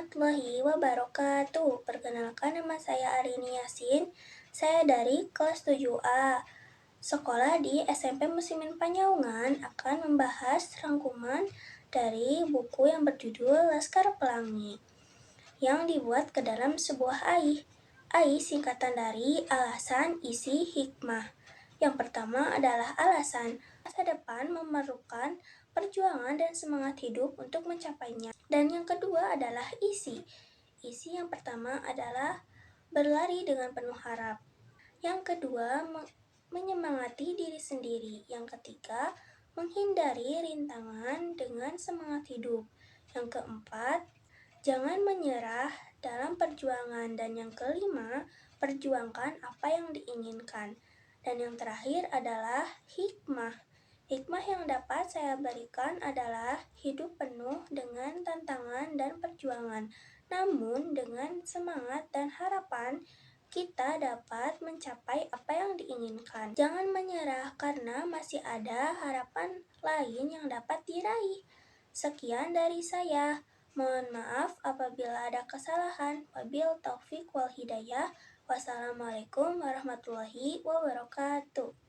warahmatullahi wabarakatuh. Perkenalkan, nama saya Arini Yasin. Saya dari kelas 7A. Sekolah di SMP Muslimin Panyaungan akan membahas rangkuman dari buku yang berjudul Laskar Pelangi yang dibuat ke dalam sebuah AI. AI singkatan dari alasan, isi, hikmah. Yang pertama adalah alasan. Masa depan memerlukan perjuangan dan semangat hidup untuk mencapainya. Dan yang kedua adalah isi. Isi yang pertama adalah berlari dengan penuh harap. Yang kedua, menyemangati diri sendiri. Yang ketiga, menghindari rintangan dengan semangat hidup. Yang keempat, jangan menyerah dalam perjuangan. Dan yang kelima, perjuangkan apa yang diinginkan. Dan yang terakhir adalah hikmah. Hikmah yang dapat saya berikan adalah hidup penuh dengan tantangan dan perjuangan. Namun dengan semangat dan harapan, kita dapat mencapai apa yang diinginkan. Jangan menyerah karena masih ada harapan lain yang dapat diraih. Sekian dari saya. Mohon maaf apabila ada kesalahan. Wabil taufik wal hidayah. Wassalamualaikum warahmatullahi wabarakatuh.